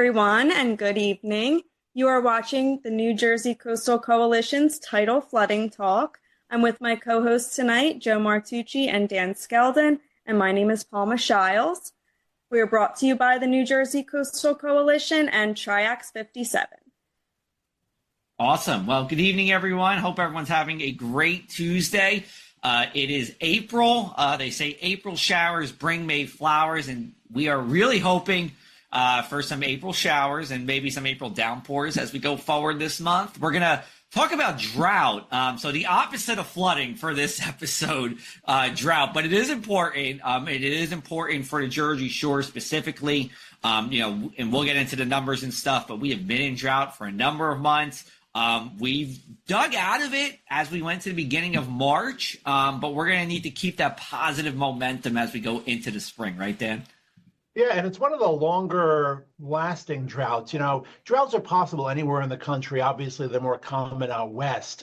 everyone, and good evening. You are watching the New Jersey Coastal Coalition's Tidal Flooding Talk. I'm with my co-hosts tonight, Joe Martucci and Dan Skeldon, and my name is Palma Shiles. We are brought to you by the New Jersey Coastal Coalition and Triax 57. Awesome. Well, good evening, everyone. Hope everyone's having a great Tuesday. It is April. They say April showers bring May flowers, and we are really hoping for some April showers and maybe some April downpours as we go forward this month. We're going to talk about drought. So the opposite of flooding for this episode, drought, but it is important. It is important for the Jersey Shore specifically, and we'll get into the numbers and stuff, but we have been in drought for a number of months. We've dug out of it as we went to the beginning of March, but we're going to need to keep that positive momentum as we go into the spring, right, Dan? Yeah, and it's one of the longer lasting droughts. Droughts are possible anywhere in the country. Obviously, they're more common out west.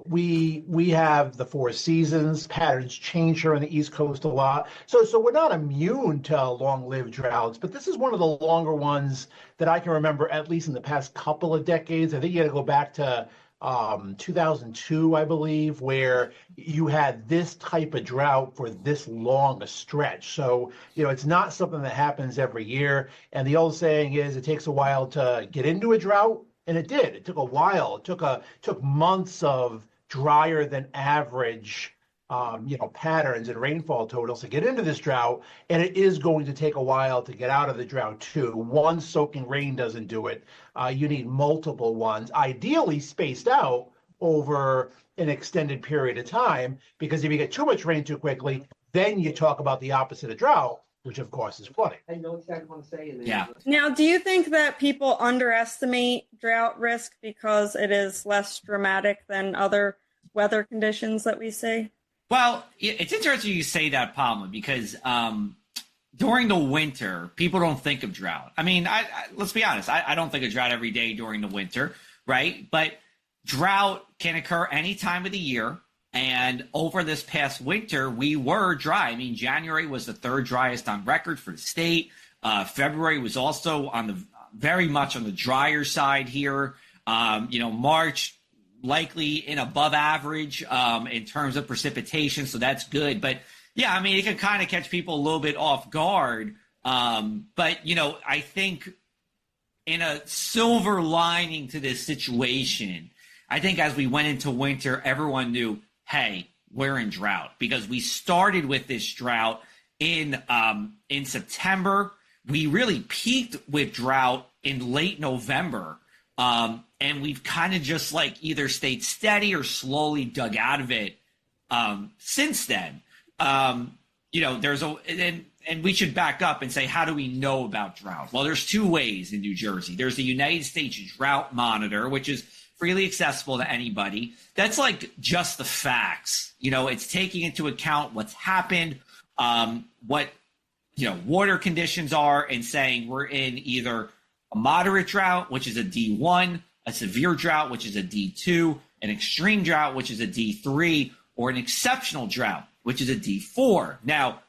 We have the four seasons. Patterns change here on the East Coast a lot. So we're not immune to long-lived droughts, but this is one of the longer ones that I can remember, at least in the past couple of decades. I think you got to go back to 2002, I believe, where you had this type of drought for this long a stretch. So, it's not something that happens every year. And the old saying is it takes a while to get into a drought. And it did. It took a while. It took months of drier than average patterns and rainfall totals to get into this drought, and it is going to take a while to get out of the drought too. One soaking rain doesn't do it. You need multiple ones, ideally spaced out over an extended period of time, because if you get too much rain too quickly, then you talk about the opposite of drought, which of course is flooding. I know exactly what I'm saying. Yeah. Now, do you think that people underestimate drought risk because it is less dramatic than other weather conditions that we see? Well, it's interesting you say that, Palma, because during the winter, people don't think of drought. I mean, let's be honest. I don't think of drought every day during the winter, right? But drought can occur any time of the year. And over this past winter, we were dry. I mean, January was the third driest on record for the state. February was also very much on the drier side here. March likely in above average in terms of precipitation, so that's good. But yeah, I mean, it can kind of catch people a little bit off guard. But I think in a silver lining to this situation, I think as we went into winter, everyone knew, hey, we're in drought, because we started with this drought in September. We really peaked with drought in late November. And we've kind of just either stayed steady or slowly dug out of it since then. And we should back up and say, how do we know about drought? Well, there's two ways in New Jersey. There's the United States Drought Monitor, which is freely accessible to anybody. That's just the facts. It's taking into account what's happened, what water conditions are, and saying we're in either a moderate drought, which is a D1, a severe drought, which is a D2, an extreme drought, which is a D3, or an exceptional drought, which is a D4. Now,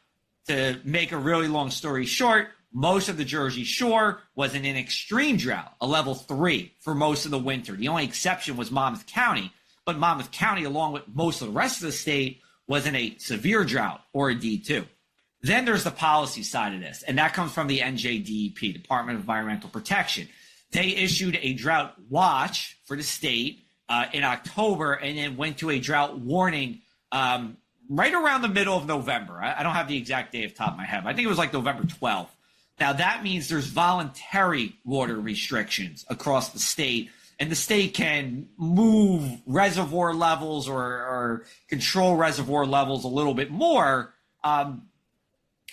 to make a really long story short, most of the Jersey Shore was in an extreme drought, a level 3 for most of the winter. The only exception was Monmouth County, but Monmouth County, along with most of the rest of the state, was in a severe drought, or a D2. Then there's the policy side of this, and that comes from the NJDEP, Department of Environmental Protection. They issued a drought watch for the state in October, and then went to a drought warning right around the middle of November. I don't have the exact day off the top of my head. I think it was November 12th. Now, that means there's voluntary water restrictions across the state, and the state can move reservoir levels or control reservoir levels a little bit more.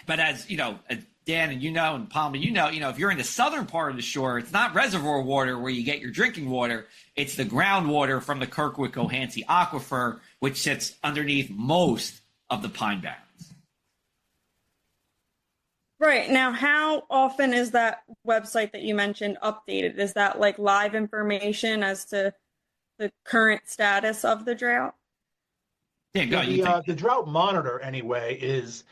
But as Dan and and Palma, if you're in the southern part of the shore, it's not reservoir water where you get your drinking water. It's the groundwater from the Kirkwood-Cohansey Aquifer, which sits underneath most of the pine barrens. Right. Now, how often is that website that you mentioned updated? Is that live information as to the current status of the drought? Yeah, go The Drought Monitor, anyway, is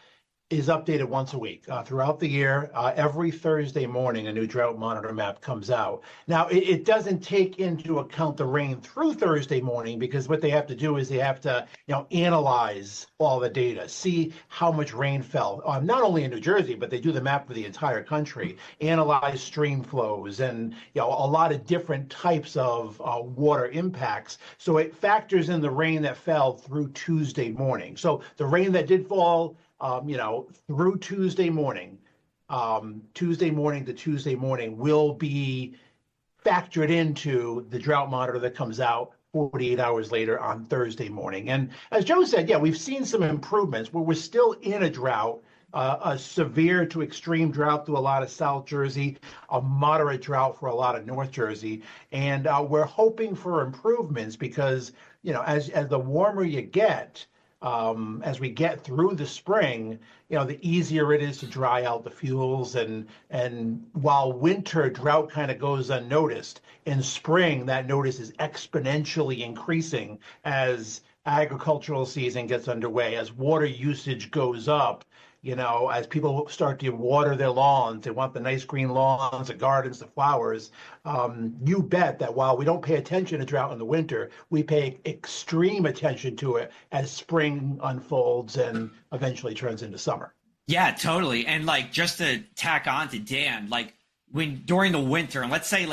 is updated once a week throughout the year. Every Thursday morning, a new drought monitor map comes out. Now, it doesn't take into account the rain through Thursday morning, because what they have to do is they have to, analyze all the data, see how much rain fell, not only in New Jersey, but they do the map for the entire country, analyze stream flows and, a lot of different types of water impacts. So it factors in the rain that fell through Tuesday morning. So the rain that did fall through Tuesday morning to Tuesday morning will be factored into the drought monitor that comes out 48 hours later on Thursday morning. And as Joe said, we've seen some improvements, but we're still in a drought, a severe to extreme drought through a lot of South Jersey, a moderate drought for a lot of North Jersey. And we're hoping for improvements because, as the warmer you get, as we get through the spring, the easier it is to dry out the fuels. And while winter drought kind of goes unnoticed, in spring, that notice is exponentially increasing as agricultural season gets underway, as water usage goes up. As people start to water their lawns, they want the nice green lawns, the gardens, the flowers. You bet that while we don't pay attention to drought in the winter, we pay extreme attention to it as spring unfolds and eventually turns into summer. Yeah, totally. And just to tack on to Dan, when during the winter, and let's say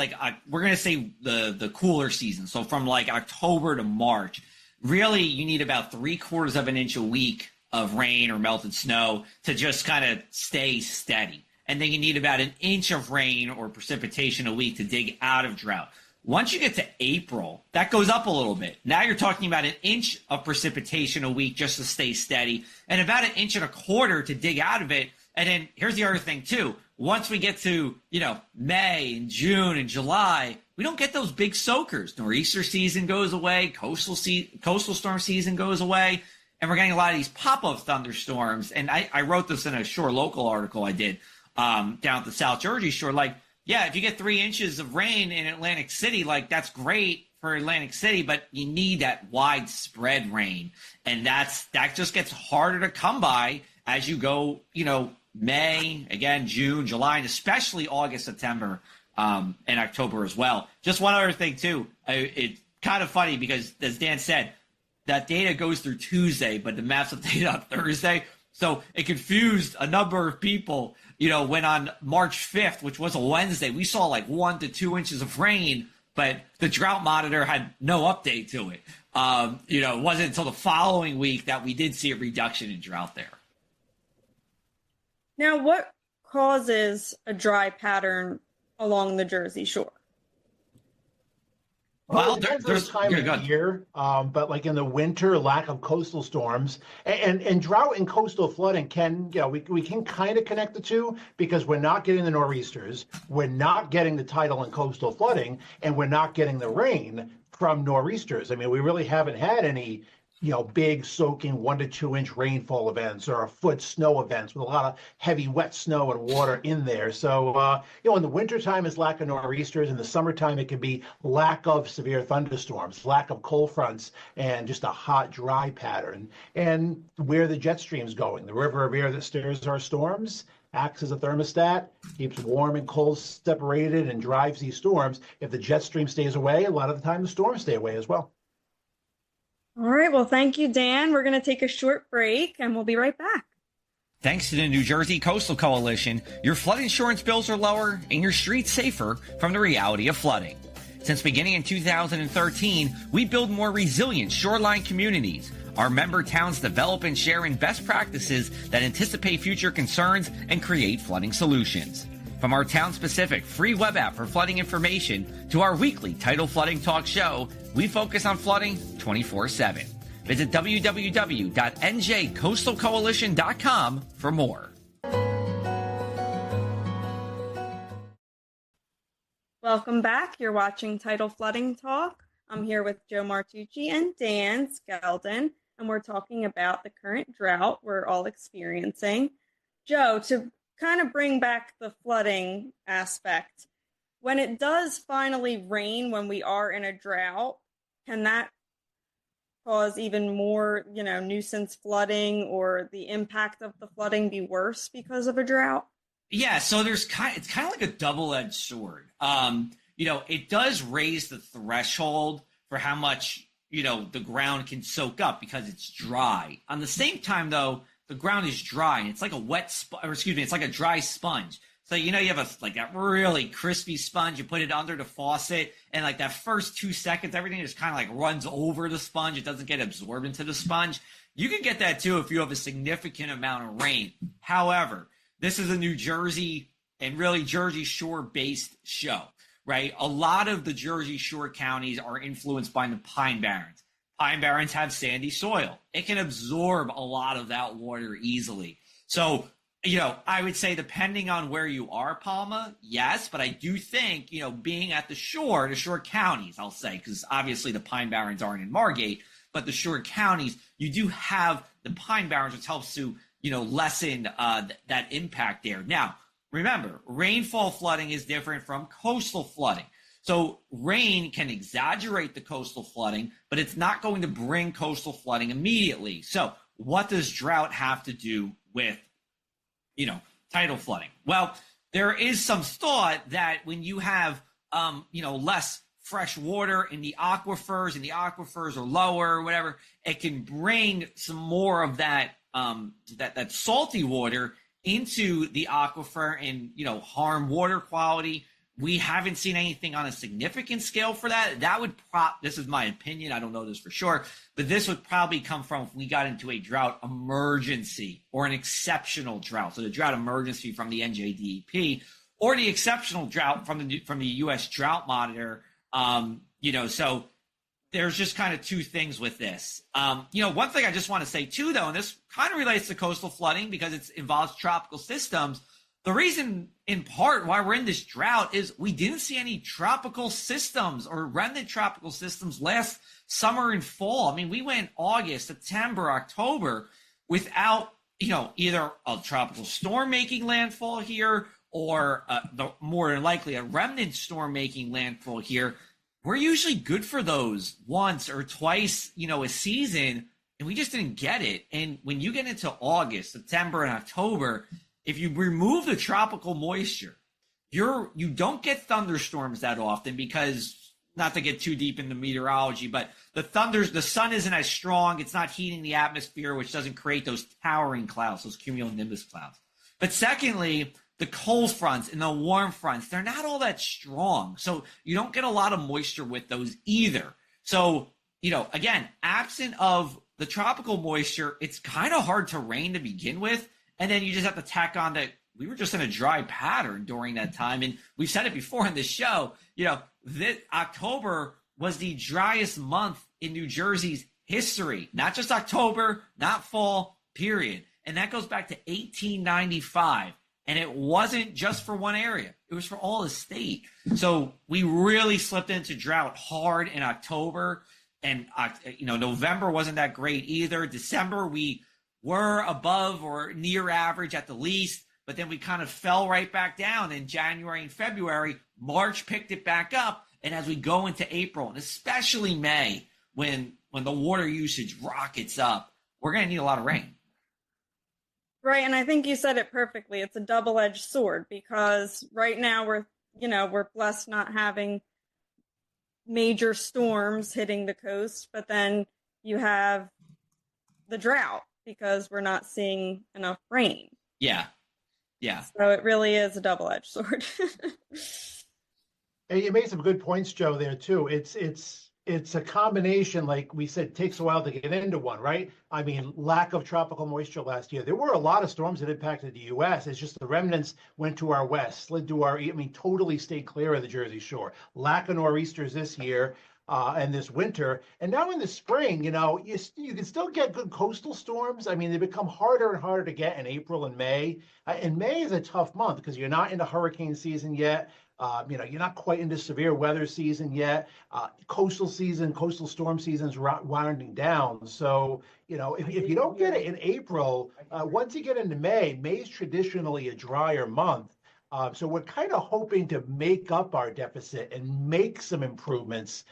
we're going to say the cooler season. So from October to March, really you need about 3/4 of an inch a week of rain or melted snow to just kind of stay steady. And then you need about an inch of rain or precipitation a week to dig out of drought. Once you get to April, that goes up a little bit. Now you're talking about an inch of precipitation a week just to stay steady, and about an inch and a quarter to dig out of it. And then here's the other thing too. Once we get to, May and June and July, we don't get those big soakers. Nor'easter season goes away. Coastal storm season goes away. And we're getting a lot of these pop-up thunderstorms. And I wrote this in a Shore Local article I did down at the South Jersey shore. If you get 3 inches of rain in Atlantic City, that's great for Atlantic City, but you need that widespread rain. And that just gets harder to come by as you go, May, again, June, July, and especially August, September, and October as well. Just one other thing, too. It's kind of funny because, as Dan said, that data goes through Tuesday, but the map's updated on Thursday. So it confused a number of people, when on March 5th, which was a Wednesday, we saw 1 to 2 inches of rain, but the drought monitor had no update to it. It wasn't until the following week that we did see a reduction in drought there. Now, what causes a dry pattern along the Jersey Shore? Well, it depends on the time of year, but in the winter, lack of coastal storms and drought and coastal flooding can, we can kind of connect the two because we're not getting the nor'easters, we're not getting the tidal and coastal flooding, and we're not getting the rain from nor'easters. I mean, we really haven't had any, big soaking 1 to 2 inch rainfall events or a foot snow events with a lot of heavy wet snow and water in there. So, in the wintertime is lack of nor'easters. In the summertime, it can be lack of severe thunderstorms, lack of cold fronts, and just a hot, dry pattern. And where the jet stream's going, the river of air that stirs our storms acts as a thermostat, keeps warm and cold separated and drives these storms. If the jet stream stays away, a lot of the time the storms stay away as well. All right. Well, thank you, Dan. We're going to take a short break and we'll be right back. Thanks to the New Jersey Coastal Coalition, your flood insurance bills are lower and your streets safer from the reality of flooding. Since beginning in 2013, we build more resilient shoreline communities. Our member towns develop and share in best practices that anticipate future concerns and create flooding solutions. From our town-specific free web app for flooding information to our weekly Tidal Flooding Talk show, we focus on flooding 24/7. Visit www.njcoastalcoalition.com for more. Welcome back. You're watching Tidal Flooding Talk. I'm here with Joe Martucci and Dan Skeldon, and we're talking about the current drought we're all experiencing. Joe, to kind of bring back the flooding aspect, when it does finally rain when we are in a drought, can that cause even more, nuisance flooding, or the impact of the flooding be worse because of a drought? Yeah, so it's kind of like a double-edged sword. It does raise the threshold for how much, the ground can soak up because it's dry. On the same time, though, the ground is dry and it's like a it's like a dry sponge. So, you have that really crispy sponge, you put it under the faucet, and like that first 2 seconds, everything just kind of like runs over the sponge. It doesn't get absorbed into the sponge. You can get that too if you have a significant amount of rain. However, this is a New Jersey and really Jersey Shore based show, right? A lot of the Jersey Shore counties are influenced by the Pine Barrens. Pine Barrens have sandy soil. It can absorb a lot of that water easily. So, I would say depending on where you are, Palma, yes, but I do think, being at the shore counties, I'll say, because obviously the Pine Barrens aren't in Margate, but the shore counties, you do have the Pine Barrens, which helps to, lessen that impact there. Now, remember, rainfall flooding is different from coastal flooding. So rain can exaggerate the coastal flooding, but it's not going to bring coastal flooding immediately. So what does drought have to do with tidal flooding? Well, there is some thought that when you have, less fresh water in the aquifers, and the aquifers are lower or whatever, it can bring some more of that, that salty water into the aquifer and, harm water quality. We haven't seen anything on a significant scale for that. That would this is my opinion, I don't know this for sure, but this would probably come from if we got into a drought emergency or an exceptional drought. So the drought emergency from the NJDEP or the exceptional drought from the U.S. Drought Monitor. So there's just kind of two things with this. One thing I just want to say too, though, and this kind of relates to coastal flooding because it involves tropical systems. The reason, in part, why we're in this drought is we didn't see any tropical systems or remnant tropical systems last summer and fall. I mean, we went August, September, October without, either a tropical storm making landfall here or more than likely a remnant storm making landfall here. We're usually good for those once or twice, a season, and we just didn't get it. And when you get into August, September, and October, if you remove the tropical moisture, you don't get thunderstorms that often because, not to get too deep into meteorology, but the sun isn't as strong. It's not heating the atmosphere, which doesn't create those towering clouds, those cumulonimbus clouds. But secondly, the cold fronts and the warm fronts, they're not all that strong. So you don't get a lot of moisture with those either. So, again, absent of the tropical moisture, it's kind of hard to rain to begin with. And then you just have to tack on that we were just in a dry pattern during that time. And we've said it before in this show, that October was the driest month in New Jersey's history. Not just October, not fall, period. And that goes back to 1895. And it wasn't just for one area. It was for all the state. So we really slipped into drought hard in October. And, November wasn't that great either. December, we were above or near average at the least, but then we kind of fell right back down in January and February. March picked it back up. And as we go into April, and especially May, when the water usage rockets up, we're going to need a lot of rain. Right, and I think you said it perfectly. It's a double-edged sword because right now we're blessed not having major storms hitting the coast, but then you have the drought because we're not seeing enough rain. Yeah. So it really is a double-edged sword. And you made some good points, Joe, there too. It's a combination, like we said, it takes a while to get into one, right? I mean, lack of tropical moisture last year. There were a lot of storms that impacted the U.S. It's just the remnants went to our west, slid to totally stayed clear of the Jersey Shore. Lack of nor'easters this year and this winter. And now in the spring, you can still get good coastal storms. I mean, they become harder and harder to get in April and May. And May is a tough month because you're not into hurricane season yet. You're not quite into severe weather season yet. Coastal storm season is winding down. So, if you don't get it in April, once you get into May is traditionally a drier month. So we're kind of hoping to make up our deficit and make some improvements,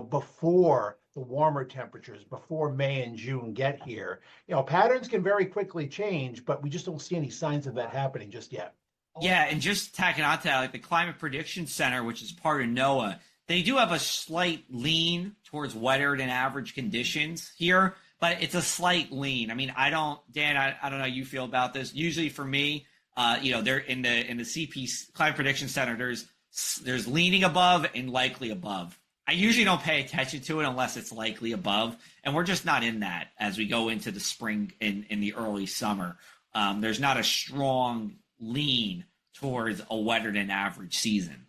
before the warmer temperatures before May and June get here. Patterns can very quickly change, but we just don't see any signs of that happening just yet. Yeah, and just tacking on to that, like the Climate Prediction Center, which is part of NOAA, they do have a slight lean towards wetter than average conditions here, but it's a slight lean. I mean, Dan, I don't know how you feel about this. Usually for me, they're in the CP Climate Prediction Center, there's leaning above and likely above. I usually don't pay attention to it unless it's likely above, and we're just not in that as we go into the spring in the early summer. There's not a strong lean towards a wetter than average season.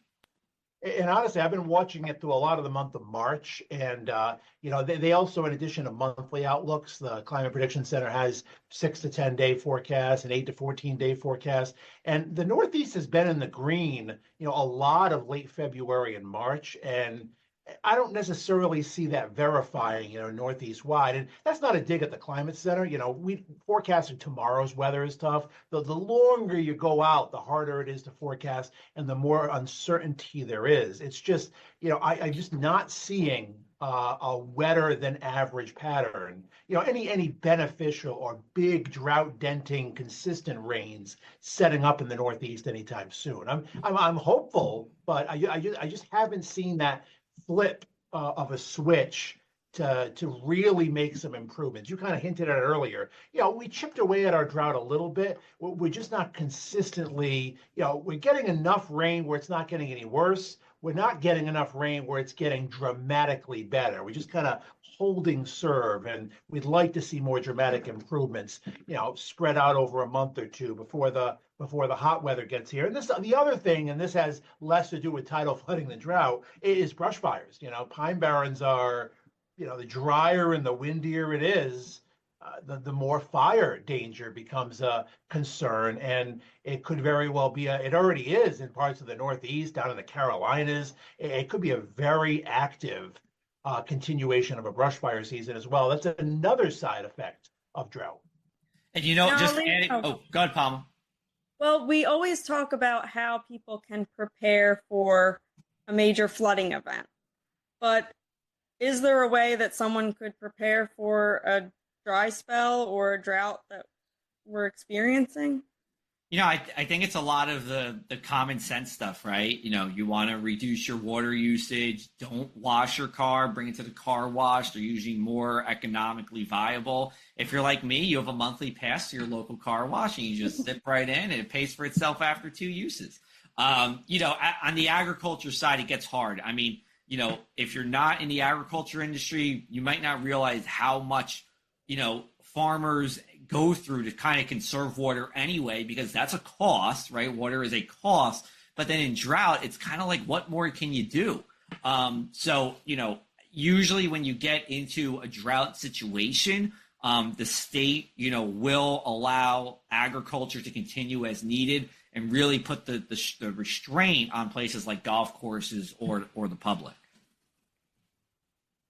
And honestly, I've been watching it through a lot of the month of March. And, they also, in addition to monthly outlooks, the Climate Prediction Center has 6 to 10 day forecasts and 8 to 14 day forecasts. And the Northeast has been in the green, a lot of late February and March. And I don't necessarily see that verifying, Northeast wide. And that's not a dig at the Climate Center. We forecasting tomorrow's weather is tough. The longer you go out, the harder it is to forecast and the more uncertainty there is. It's just, I'm just not seeing a wetter than average pattern, any beneficial or big drought denting consistent rains setting up in the Northeast anytime soon. I'm hopeful, but I just haven't seen that flip of a switch to really make some improvements. You kind of hinted at it earlier. We chipped away at our drought a little bit. We're just not consistently, we're getting enough rain where it's not getting any worse. We're not getting enough rain where it's getting dramatically better. We're just kind of holding serve, and we'd like to see more dramatic improvements, spread out over a month or two before the hot weather gets here. And the other thing, and this has less to do with tidal flooding than drought, is brush fires. Pine barrens are, the drier and the windier it is, the more fire danger becomes a concern. And it could very well be, it already is in parts of the Northeast, down in the Carolinas. It could be a very active continuation of a brush fire season as well. That's another side effect of drought. And just adding, go ahead, Palma. Well, we always talk about how people can prepare for a major flooding event, but is there a way that someone could prepare for a dry spell or a drought that we're experiencing? I think it's a lot of the common sense stuff, right? You want to reduce your water usage. Don't wash your car. Bring it to the car wash. They're usually more economically viable. If you're like me, you have a monthly pass to your local car wash, and you just zip right in, and it pays for itself after 2 uses. On the agriculture side, it gets hard. I mean, if you're not in the agriculture industry, you might not realize how much, farmers go through to kind of conserve water anyway, because that's a cost, right? Water is a cost. But then in drought, it's kind of like, what more can you do? Usually when you get into a drought situation, the state, will allow agriculture to continue as needed and really put the restraint on places like golf courses or the public.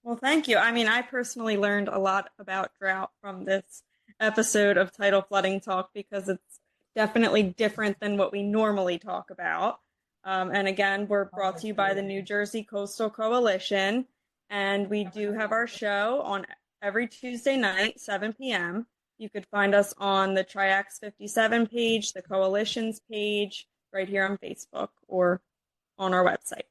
Well, thank you. I mean, I personally learned a lot about drought from this episode of Tidal Flooding Talk, because it's definitely different than what we normally talk about. And again, we're brought to you by the New Jersey Coastal Coalition, and we do have our show on every Tuesday night, 7 p.m. You could find us on the Triax 57 page, the Coalition's page, right here on Facebook or on our website.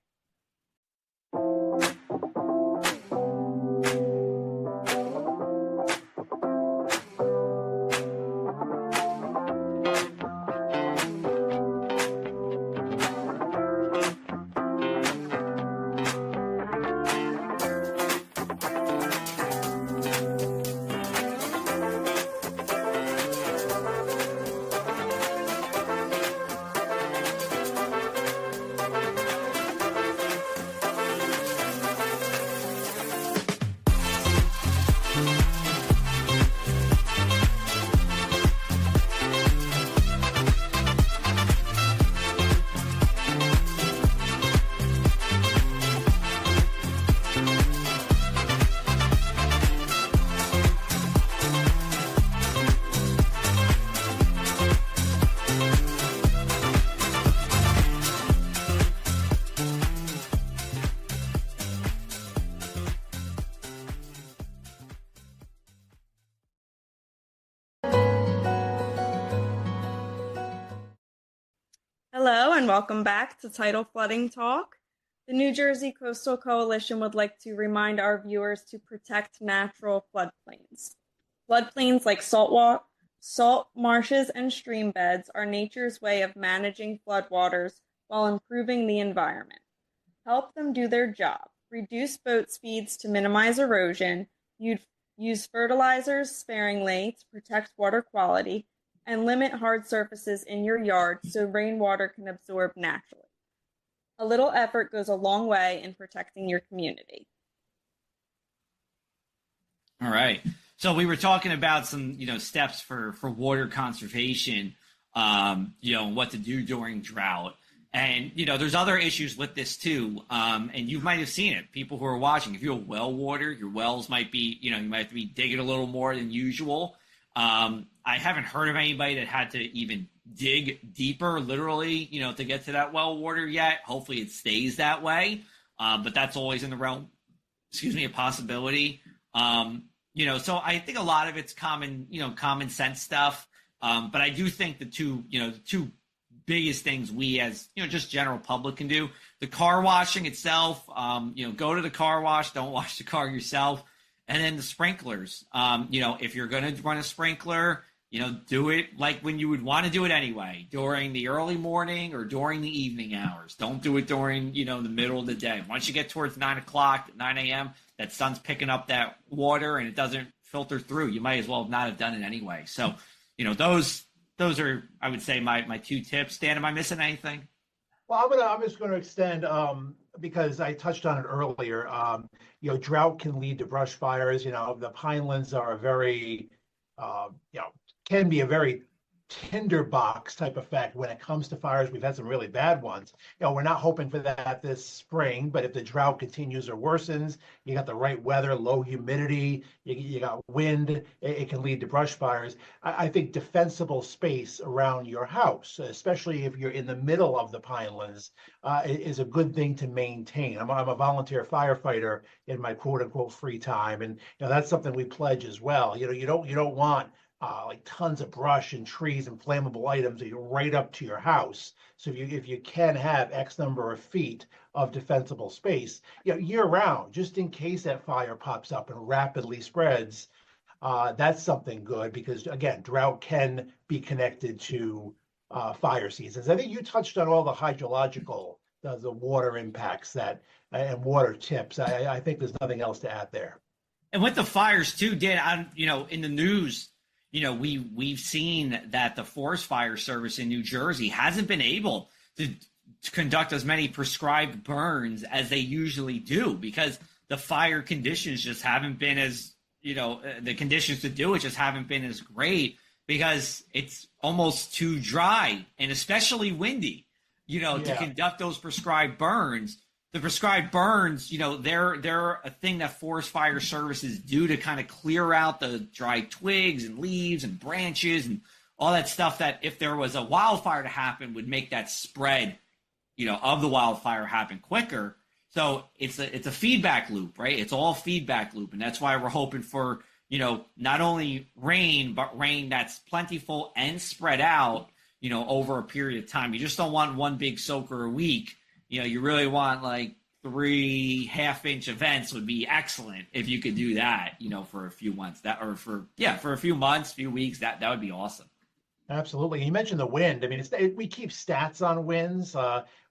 and welcome back to Tidal Flooding Talk. The New Jersey Coastal Coalition would like to remind our viewers to protect natural floodplains. Floodplains like salt marshes and stream beds are nature's way of managing floodwaters while improving the environment. Help them do their job. Reduce boat speeds to minimize erosion. Use fertilizers sparingly to protect water quality, and limit hard surfaces in your yard so rainwater can absorb naturally. A little effort goes a long way in protecting your community. All right. So we were talking about some, steps for water conservation, what to do during drought. And, there's other issues with this too. And you might have seen it. People who are watching, if you have well water, your wells might be, you might have to be digging a little more than usual. I haven't heard of anybody that had to even dig deeper, literally, to get to that well water yet. Hopefully it stays that way. But that's always in the realm, a possibility. So I think a lot of it's common sense stuff. But I do think the two biggest things we as, just general public can do, the car washing itself, go to the car wash, don't wash the car yourself. And then the sprinklers, if you're going to run a sprinkler, do it like when you would want to do it anyway, during the early morning or during the evening hours. Don't do it during, the middle of the day. Once you get towards 9 o'clock, 9 a.m., that sun's picking up that water and it doesn't filter through. You might as well not have done it anyway. So, those are, I would say, my two tips. Dan, am I missing anything? Well, I'm just going to extend, because I touched on it earlier. Drought can lead to brush fires. The pinelands are a very, can be a very tinderbox type effect when it comes to fires. We've had some really bad ones. We're not hoping for that this spring, but if the drought continues or worsens, you got the right weather, low humidity, you got wind, it can lead to brush fires. I think defensible space around your house, especially if you're in the middle of the pinelands, is a good thing to maintain. I'm a volunteer firefighter in my quote unquote free time, and that's something we pledge as well. You don't want like tons of brush and trees and flammable items right up to your house. So if you can have X number of feet of defensible space, year round, just in case that fire pops up and rapidly spreads, that's something good because again, drought can be connected to fire seasons. I think you touched on all the hydrological, the water impacts and water tips. I think there's nothing else to add there. And with the fires too, Dan, in the news, we've seen that the Forest Fire Service in New Jersey hasn't been able to conduct as many prescribed burns as they usually do because the fire conditions just haven't been as, the conditions to do it just haven't been as great because it's almost too dry and especially windy, to conduct those prescribed burns. The prescribed burns, they're a thing that forest fire services do to kind of clear out the dry twigs and leaves and branches and all that stuff that if there was a wildfire to happen would make that spread, of the wildfire happen quicker. So it's a feedback loop, right? It's all feedback loop. And that's why we're hoping for, not only rain, but rain that's plentiful and spread out, over a period of time. You just don't want one big soaker a week. You really want like 3 half-inch events would be excellent if you could do that, for a few months for a few months, few weeks, that would be awesome. Absolutely. You mentioned the wind. I mean, we keep stats on winds.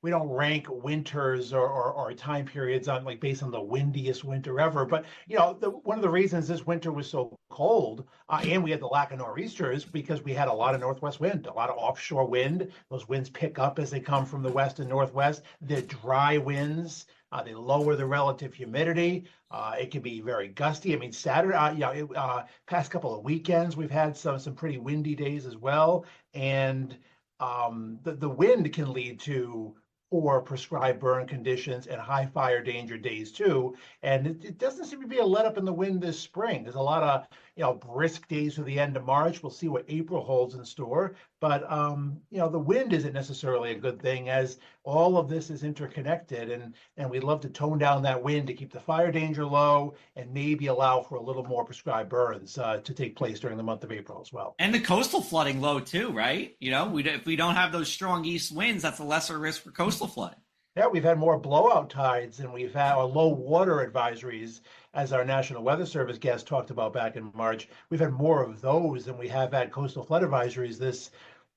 We don't rank winters or time periods on based on the windiest winter ever. But, one of the reasons this winter was so cold and we had the lack of nor'easters because we had a lot of northwest wind, a lot of offshore wind. Those winds pick up as they come from the west and northwest. They're dry winds. They lower the relative humidity. It can be very gusty. I mean, Saturday, past couple of weekends, we've had some pretty windy days as well. And the wind can lead to for prescribed burn conditions and high fire danger days too. And it doesn't seem to be a let up in the wind this spring. There's a lot of brisk days to the end of March. We'll see what April holds in store. But the wind isn't necessarily a good thing, as all of this is interconnected, and we'd love to tone down that wind to keep the fire danger low and maybe allow for a little more prescribed burns to take place during the month of April as well. And the coastal flooding low too, right? If we don't have those strong east winds, that's a lesser risk for coastal flooding. Yeah, we've had more blowout tides than we've had, or low water advisories, as our National Weather Service guest talked about back in March. We've had more of those than we have had coastal flood advisories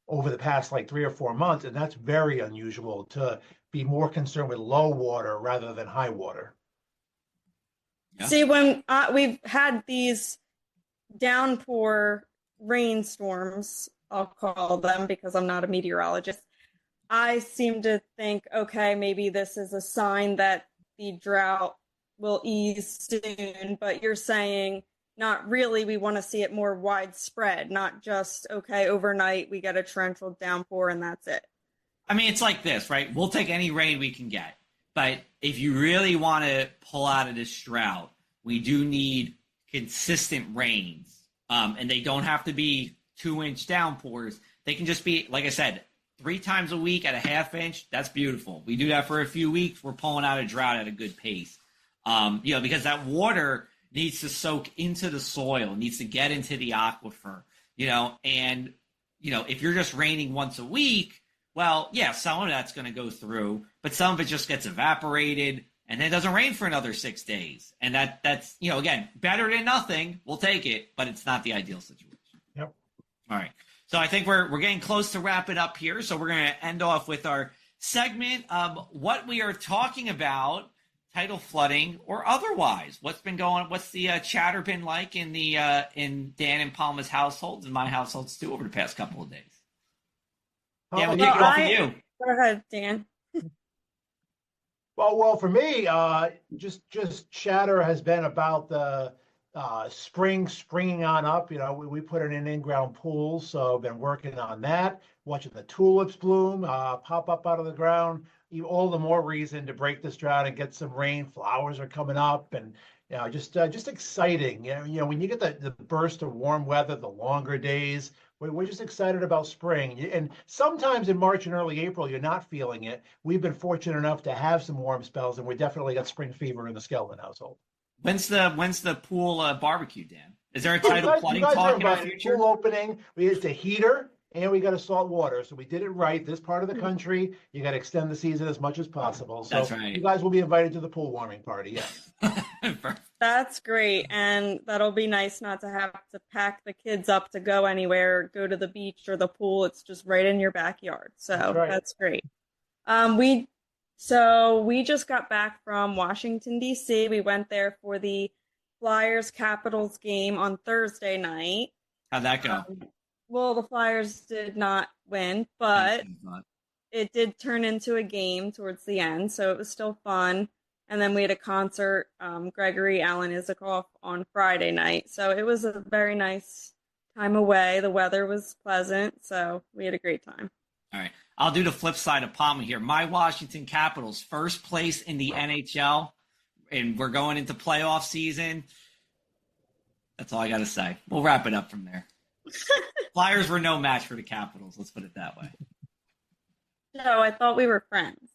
over the past like 3 or 4 months, and that's very unusual to be more concerned with low water rather than high water. Yeah. See, when we've had these downpour rainstorms, I'll call them because I'm not a meteorologist, I seem to think, okay, maybe this is a sign that the drought will ease soon, but you're saying not really. We want to see it more widespread, not just, okay, overnight we get a torrential downpour and that's it. I mean, it's like this, right? We'll take any rain we can get. But if you really want to pull out of this drought, we do need consistent rains. And they don't have to be 2-inch downpours. They can just be, like I said, 3 times a week at a ½ inch. That's beautiful. We do that for a few weeks. We're pulling out a drought at a good pace. Because that water needs to soak into the soil, needs to get into the aquifer, and, if you're just raining once a week, well, yeah, some of that's going to go through, but some of it just gets evaporated and then it doesn't rain for another 6 days. And that's, again, better than nothing. We'll take it, but it's not the ideal situation. Yep. All right. So I think we're getting close to wrap it up here. So we're going to end off with our segment of what we are talking about, tidal flooding or otherwise. What's been going on? What's the chatter been like in Dan and Palma's households and my households too over the past couple of days? Yeah, we'll kick it off with you. Go ahead, Dan. Well, for me, just chatter has been about the springing on up. We put in an in-ground pool, so I've been working on that, watching the tulips bloom, pop up out of the ground. All the more reason to break this drought and get some rain. Flowers are coming up, and just exciting. When you get the burst of warm weather, the longer days, we're just excited about spring. And sometimes in March and early April, you're not feeling it. We've been fortunate enough to have some warm spells, and we definitely got spring fever in the Skelton household. When's the pool barbecue, Dan? Is there a tidal flooding talk in our future? Pool opening. We used a heater and we got a salt water, so we did it right. This part of the country, you got to extend the season as much as possible. So that's right. You guys will be invited to the pool warming party. Yeah. That's great, and that'll be nice not to have to pack the kids up to go anywhere, go to the beach or the pool. It's just right in your backyard. So that's great. We just got back from Washington, D.C. We went there for the Flyers Capitals game on Thursday night. How'd that go? Well, the Flyers did not win, but it did turn into a game towards the end, so it was still fun. And then we had a concert, Gregory Alan Isikoff, on Friday night. So it was a very nice time away. The weather was pleasant, so we had a great time. All right. I'll do the flip side of Palma here. My Washington Capitals, first place in the NHL, and we're going into playoff season. That's all I got to say. We'll wrap it up from there. Flyers were no match for the Capitals. Let's put it that way. No, I thought we were friends.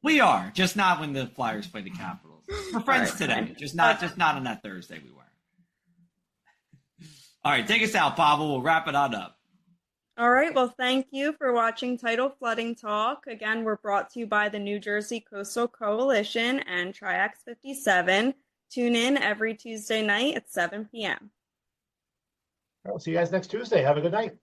We are, just not when the Flyers play the Capitals. We're friends today, just not on that Thursday we weren't. All right, take us out, Pavel. We'll wrap it on up. All right, well, thank you for watching Tidal Flooding Talk. Again, we're brought to you by the New Jersey Coastal Coalition and Triax 57. Tune in every Tuesday night at 7 p.m. I'll see you guys next Tuesday. Have a good night.